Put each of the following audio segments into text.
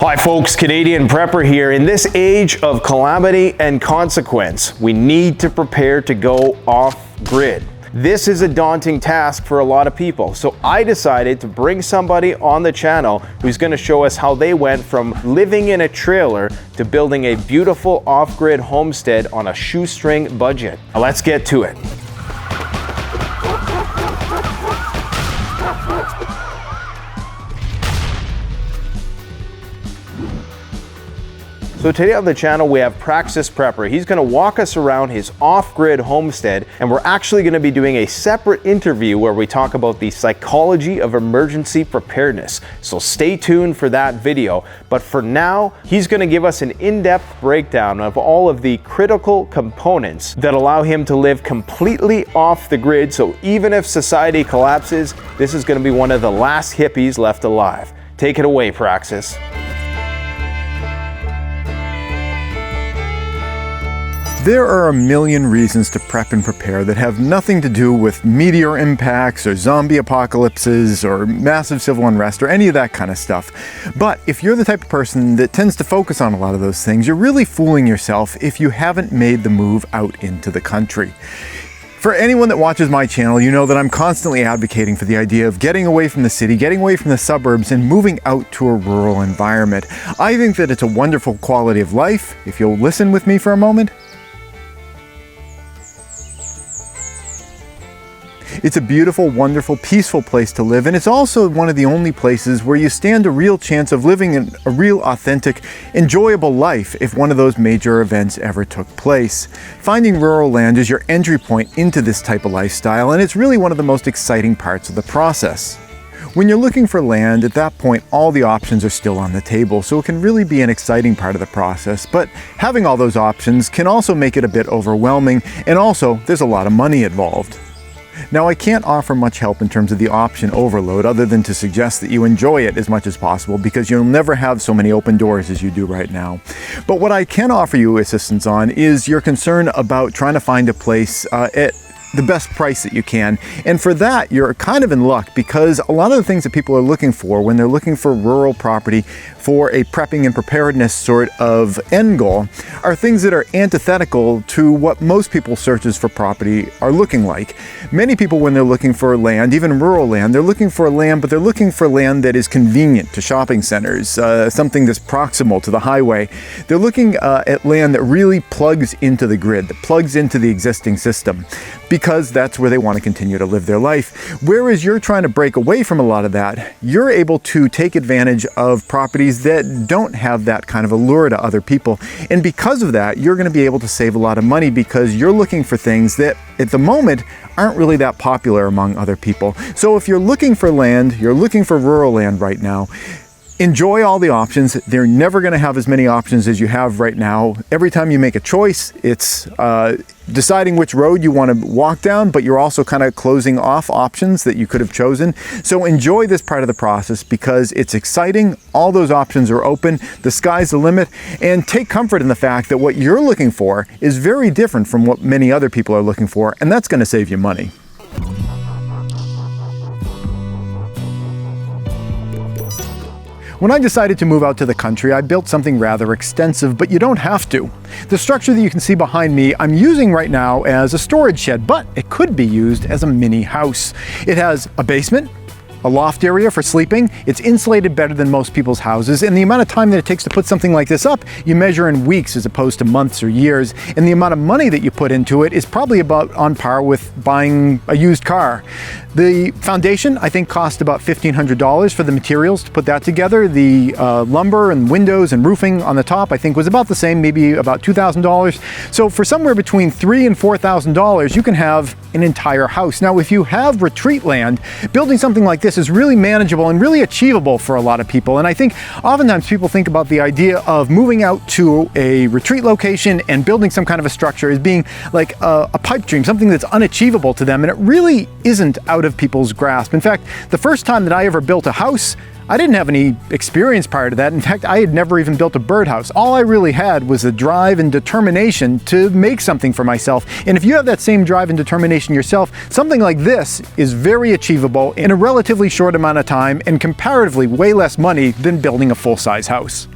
Hi folks, Canadian Prepper here. In this age of calamity and consequence, we need to prepare to go off-grid. This is a daunting task for a lot of people, so I decided to bring somebody on the channel who's going to show us how they went from living in a trailer to building a beautiful off-grid homestead on a shoestring budget. Now let's get to it. So today on the channel we have Praxis Prepper. He's going to walk us around his off-grid homestead, and we're actually going to be doing a separate interview where we talk about the psychology of emergency preparedness. So stay tuned for that video. But for now, he's going to give us an in-depth breakdown of all of the critical components that allow him to live completely off the grid. So even if society collapses, this is going to be one of the last hippies left alive. Take it away, Praxis. There are a million reasons to prep and prepare that have nothing to do with meteor impacts or zombie apocalypses or massive civil unrest or any of that kind of stuff. But if you're the type of person that tends to focus on a lot of those things, you're really fooling yourself if you haven't made the move out into the country. For anyone that watches my channel, you know that I'm constantly advocating for the idea of getting away from the city, getting away from the suburbs, and moving out to a rural environment. I think that it's a wonderful quality of life. If you'll listen with me for a moment. It's a beautiful, wonderful, peaceful place to live, and it's also one of the only places where you stand a real chance of living a real, authentic, enjoyable life if one of those major events ever took place. Finding rural land is your entry point into this type of lifestyle, and it's really one of the most exciting parts of the process. When you're looking for land, at that point, all the options are still on the table, so it can really be an exciting part of the process. But having all those options can also make it a bit overwhelming, and also, there's a lot of money involved. Now, I can't offer much help in terms of the option overload other than to suggest that you enjoy it as much as possible, because you'll never have so many open doors as you do right now. But what I can offer you assistance on is your concern about trying to find a place at the best price that you can. And for that, you're kind of in luck, because a lot of the things that people are looking for when they're looking for rural property for a prepping and preparedness sort of end goal are things that are antithetical to what most people's searches for property are looking like. Many people, when they're looking for land, even rural land, they're looking for land, but they're looking for land that is convenient to shopping centers, something that's proximal to the highway. They're looking at land that really plugs into the grid, that plugs into the existing system, because that's where they want to continue to live their life. Whereas you're trying to break away from a lot of that, you're able to take advantage of properties that don't have that kind of allure to other people. And because of that, you're going to be able to save a lot of money, because you're looking for things that at the moment aren't really that popular among other people. So if you're looking for land, you're looking for rural land right now, enjoy all the options. They're never going to have as many options as you have right now. Every time you make a choice, it's deciding which road you want to walk down, but you're also kind of closing off options that you could have chosen. So enjoy this part of the process, because it's exciting. All those options are open. The sky's the limit. And take comfort in the fact that what you're looking for is very different from what many other people are looking for, and that's going to save you money. When I decided to move out to the country, I built something rather extensive, but you don't have to. The structure that you can see behind me, I'm using right now as a storage shed, but it could be used as a mini house. It has a basement, a loft area for sleeping. It's insulated better than most people's houses, and the amount of time that it takes to put something like this up, you measure in weeks as opposed to months or years, and the amount of money that you put into it is probably about on par with buying a used car. The foundation, I think, cost about $1,500 for the materials to put that together. The lumber and windows and roofing on the top, I think, was about the same, maybe about $2,000. So for somewhere between $3,000 and $4,000, you can have an entire house. Now, if you have retreat land, building something like this is really manageable and really achievable for a lot of people. And I think oftentimes people think about the idea of moving out to a retreat location and building some kind of a structure as being like a pipe dream, something that's unachievable to them. And it really isn't out of people's grasp. In fact, the first time that I ever built a house, I didn't have any experience prior to that. In fact, I had never even built a birdhouse. All I really had was the drive and determination to make something for myself. And if you have that same drive and determination yourself, something like this is very achievable in a relatively short amount of time and comparatively way less money than building a full-size house.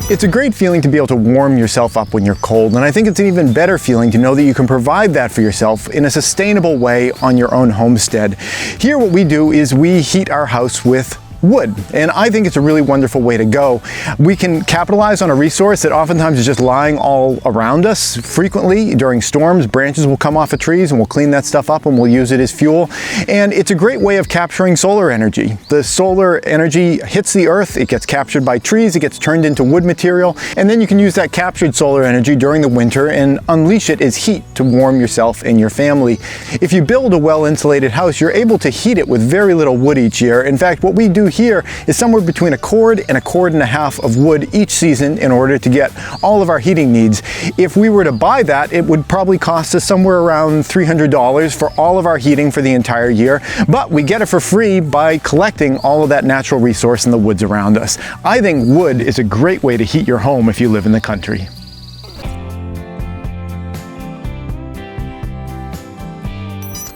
It's a great feeling to be able to warm yourself up when you're cold, and I think it's an even better feeling to know that you can provide that for yourself in a sustainable way on your own homestead. Here what we do is we heat our house with wood, and I think it's a really wonderful way to go. We can capitalize on a resource that oftentimes is just lying all around us. Frequently during storms, branches will come off of trees and we'll clean that stuff up and we'll use it as fuel. And it's a great way of capturing solar energy. The solar energy hits the earth, it gets captured by trees, it gets turned into wood material, and then you can use that captured solar energy during the winter and unleash it as heat to warm yourself and your family. If you build a well-insulated house, you're able to heat it with very little wood each year. In fact, what we do here is somewhere between a cord and a cord and a half of wood each season in order to get all of our heating needs. If we were to buy that, it would probably cost us somewhere around $300 for all of our heating for the entire year, but we get it for free by collecting all of that natural resource in the woods around us. I think wood is a great way to heat your home if you live in the country.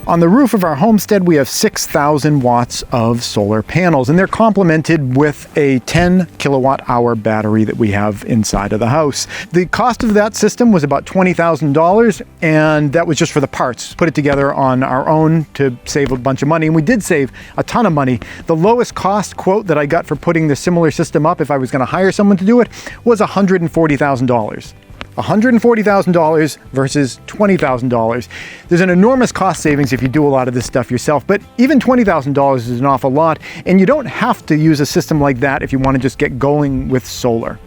On the roof of our homestead, we have 6,000 watts of solar panels, and they're complemented with a 10 kilowatt hour battery that we have inside of the house. The cost of that system was about $20,000, and that was just for the parts. Put it together on our own to save a bunch of money, and we did save a ton of money. The lowest cost quote that I got for putting the similar system up, if I was going to hire someone to do it, was $140,000. $140,000 versus $20,000. There's an enormous cost savings if you do a lot of this stuff yourself, but even $20,000 is an awful lot, and you don't have to use a system like that if you want to just get going with solar.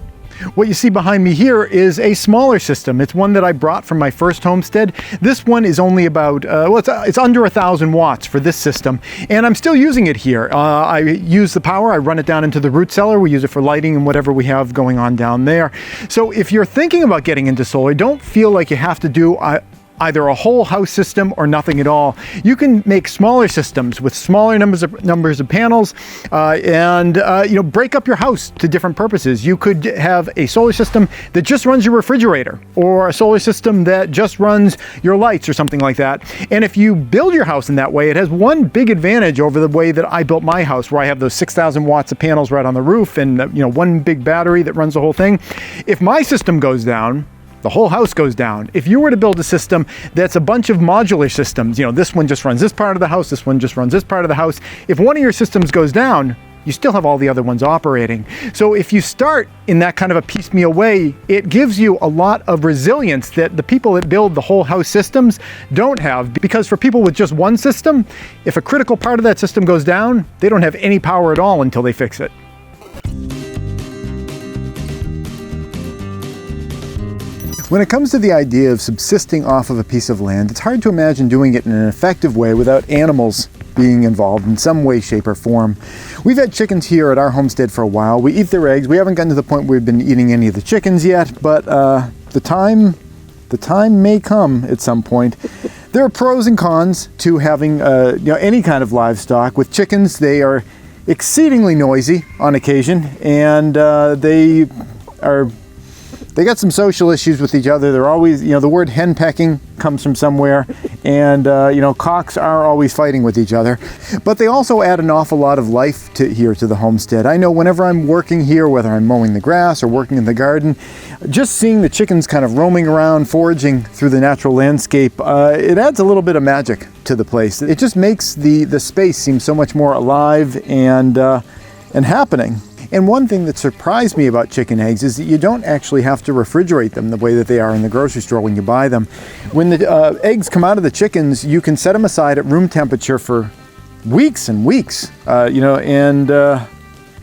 What you see behind me here is a smaller system. It's one that I brought from my first homestead. This one is only about, it's under 1,000 watts for this system, and I'm still using it here. I use the power, I run it down into the root cellar, we use it for lighting and whatever we have going on down there. So if you're thinking about getting into solar, don't feel like you have to do either a whole house system or nothing at all. You can make smaller systems with smaller numbers of panels and break up your house to different purposes. You could have a solar system that just runs your refrigerator, or a solar system that just runs your lights or something like that. And if you build your house in that way, it has one big advantage over the way that I built my house, where I have those 6,000 watts of panels right on the roof and one big battery that runs the whole thing. If my system goes down, the whole house goes down. If you were to build a system that's a bunch of modular systems, this one just runs this part of the house, this one just runs this part of the house, if one of your systems goes down, you still have all the other ones operating. So if you start in that kind of a piecemeal way, it gives you a lot of resilience that the people that build the whole house systems don't have. Because for people with just one system, if a critical part of that system goes down, they don't have any power at all until they fix it. When it comes to the idea of subsisting off of a piece of land, it's hard to imagine doing it in an effective way without animals being involved in some way, shape, or form. We've had chickens here at our homestead for a while. We eat their eggs. We haven't gotten to the point where we've been eating any of the chickens yet, but the time may come at some point. There are pros and cons to having any kind of livestock. With chickens, they are exceedingly noisy on occasion, and they got some social issues with each other. They're always, the word henpecking comes from somewhere, and cocks are always fighting with each other. But they also add an awful lot of life here to the homestead. I know whenever I'm working here, whether I'm mowing the grass or working in the garden, just seeing the chickens kind of roaming around, foraging through the natural landscape, it adds a little bit of magic to the place. It just makes the space seem so much more alive and happening. And one thing that surprised me about chicken eggs is that you don't actually have to refrigerate them the way that they are in the grocery store when you buy them. When the eggs come out of the chickens, you can set them aside at room temperature for weeks and weeks,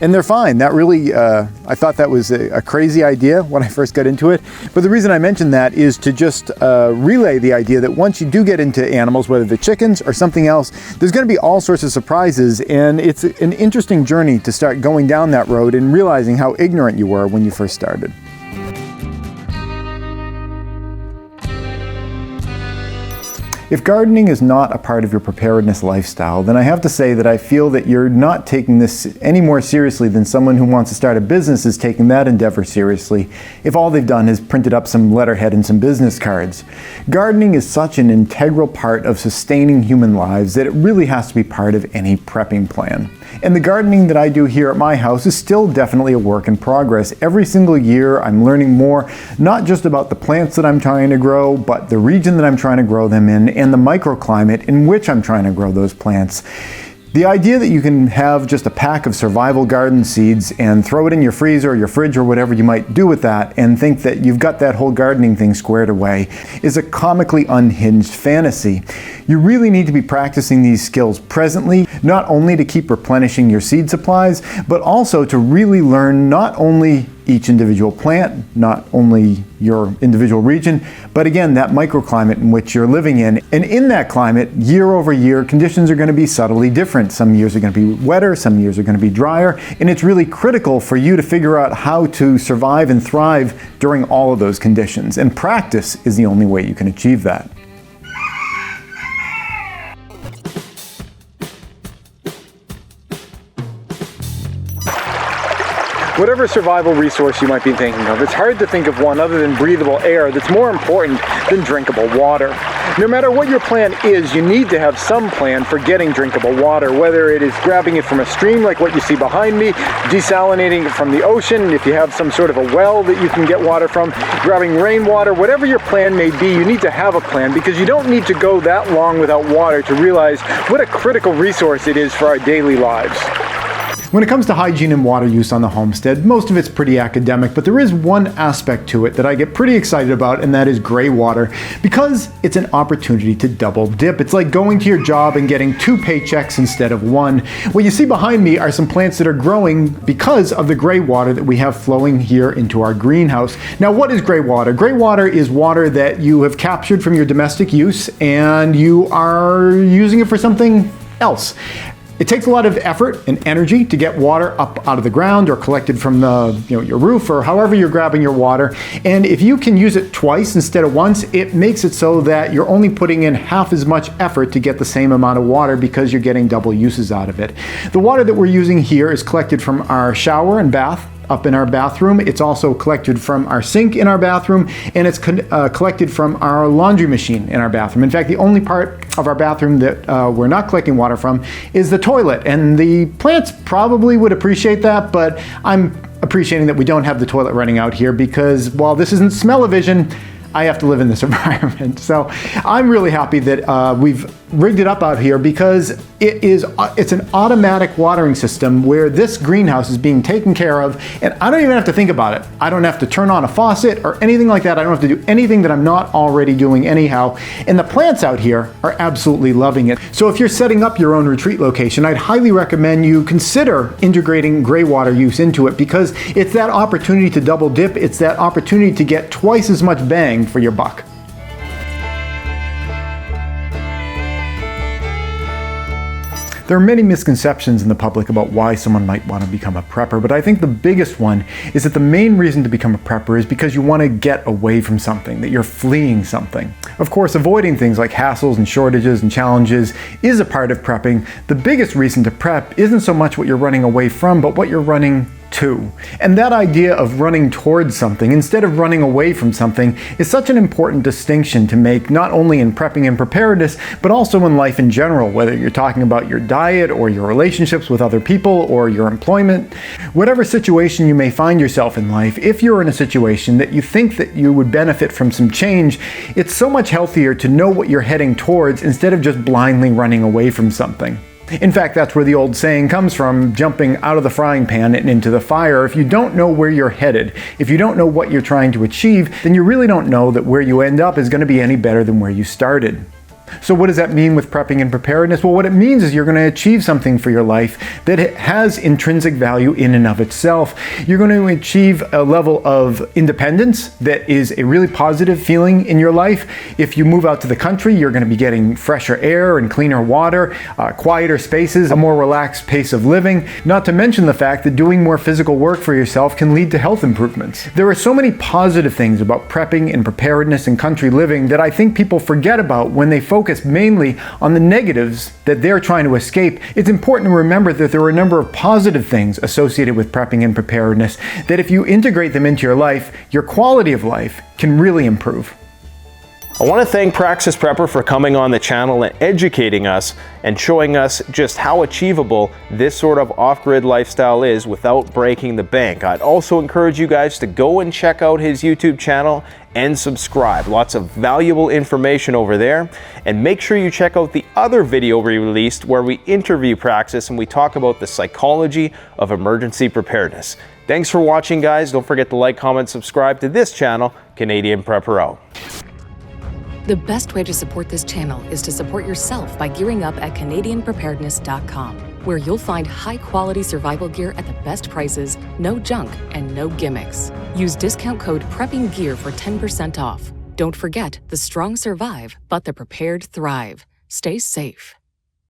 and they're fine. That really, I thought that was a crazy idea when I first got into it. But the reason I mentioned that is to just relay the idea that once you do get into animals, whether they're chickens or something else, there's going to be all sorts of surprises. And it's an interesting journey to start going down that road and realizing how ignorant you were when you first started. If gardening is not a part of your preparedness lifestyle, then I have to say that I feel that you're not taking this any more seriously than someone who wants to start a business is taking that endeavor seriously, if all they've done is printed up some letterhead and some business cards. Gardening is such an integral part of sustaining human lives that it really has to be part of any prepping plan. And the gardening that I do here at my house is still definitely a work in progress. Every single year I'm learning more, not just about the plants that I'm trying to grow, but the region that I'm trying to grow them in and the microclimate in which I'm trying to grow those plants. The idea that you can have just a pack of survival garden seeds and throw it in your freezer or your fridge or whatever you might do with that and think that you've got that whole gardening thing squared away is a comically unhinged fantasy. You really need to be practicing these skills presently, not only to keep replenishing your seed supplies, but also to really learn not only each individual plant, not only your individual region, but again, that microclimate in which you're living in. And in that climate, year over year, conditions are going to be subtly different. Some years are going to be wetter, some years are going to be drier, and it's really critical for you to figure out how to survive and thrive during all of those conditions. And practice is the only way you can achieve that. Whatever survival resource you might be thinking of, it's hard to think of one other than breathable air that's more important than drinkable water. No matter what your plan is, you need to have some plan for getting drinkable water, whether it is grabbing it from a stream like what you see behind me, desalinating it from the ocean, if you have some sort of a well that you can get water from, grabbing rainwater, whatever your plan may be, you need to have a plan because you don't need to go that long without water to realize what a critical resource it is for our daily lives. When it comes to hygiene and water use on the homestead, most of it's pretty academic, but there is one aspect to it that I get pretty excited about, and that is gray water, because it's an opportunity to double dip. It's like going to your job and getting 2 paychecks instead of 1. What you see behind me are some plants that are growing because of the gray water that we have flowing here into our greenhouse. Now, what is gray water? Gray water is water that you have captured from your domestic use and you are using it for something else. It takes a lot of effort and energy to get water up out of the ground or collected from the, your roof or however you're grabbing your water. And if you can use it twice instead of once, it makes it so that you're only putting in half as much effort to get the same amount of water because you're getting double uses out of it. The water that we're using here is collected from our shower and bath up in our bathroom. It's also collected from our sink in our bathroom, and it's collected from our laundry machine in our bathroom. In fact, the only part of our bathroom that we're not collecting water from is the toilet, and the plants probably would appreciate that, but I'm appreciating that we don't have the toilet running out here because while this isn't smell-o-vision, I have to live in this environment. So I'm really happy that we've rigged it up out here because it's an automatic watering system where this greenhouse is being taken care of, and I don't even have to think about it. I don't have to turn on a faucet or anything like that. I don't have to do anything that I'm not already doing anyhow. And the plants out here are absolutely loving it. So if you're setting up your own retreat location, I'd highly recommend you consider integrating gray water use into it because it's that opportunity to double dip. It's that opportunity to get twice as much bang for your buck. There are many misconceptions in the public about why someone might want to become a prepper, but I think the biggest one is that the main reason to become a prepper is because you want to get away from something, that you're fleeing something. Of course, avoiding things like hassles and shortages and challenges is a part of prepping. The biggest reason to prep isn't so much what you're running away from, but what you're running to. And that idea of running towards something instead of running away from something is such an important distinction to make, not only in prepping and preparedness, but also in life in general, whether you're talking about your diet or your relationships with other people or your employment. Whatever situation you may find yourself in life, if you're in a situation that you think that you would benefit from some change, it's so much healthier to know what you're heading towards instead of just blindly running away from something. In fact, that's where the old saying comes from, jumping out of the frying pan and into the fire. If you don't know where you're headed, if you don't know what you're trying to achieve, then you really don't know that where you end up is going to be any better than where you started. So what does that mean with prepping and preparedness? Well, what it means is you're going to achieve something for your life that has intrinsic value in and of itself. You're going to achieve a level of independence that is a really positive feeling in your life. If you move out to the country, you're going to be getting fresher air and cleaner water, quieter spaces, a more relaxed pace of living, not to mention the fact that doing more physical work for yourself can lead to health improvements. There are so many positive things about prepping and preparedness and country living that I think people forget about when they focus focus mainly on the negatives that they're trying to escape, it's important to remember that there are a number of positive things associated with prepping and preparedness that if you integrate them into your life, your quality of life can really improve. I want to thank Praxis Prepper for coming on the channel and educating us and showing us just how achievable this sort of off-grid lifestyle is without breaking the bank. I'd also encourage you guys to go and check out his YouTube channel and subscribe. Lots of valuable information over there. And make sure you check out the other video we released where we interview Praxis and we talk about the psychology of emergency preparedness. Thanks for watching, guys. Don't forget to like, comment, subscribe to this channel, Canadian Prepper Out. The best way to support this channel is to support yourself by gearing up at CanadianPreparedness.com, where you'll find high-quality survival gear at the best prices, no junk, and no gimmicks. Use discount code PREPPINGGEAR for 10% off. Don't forget, the strong survive, but the prepared thrive. Stay safe.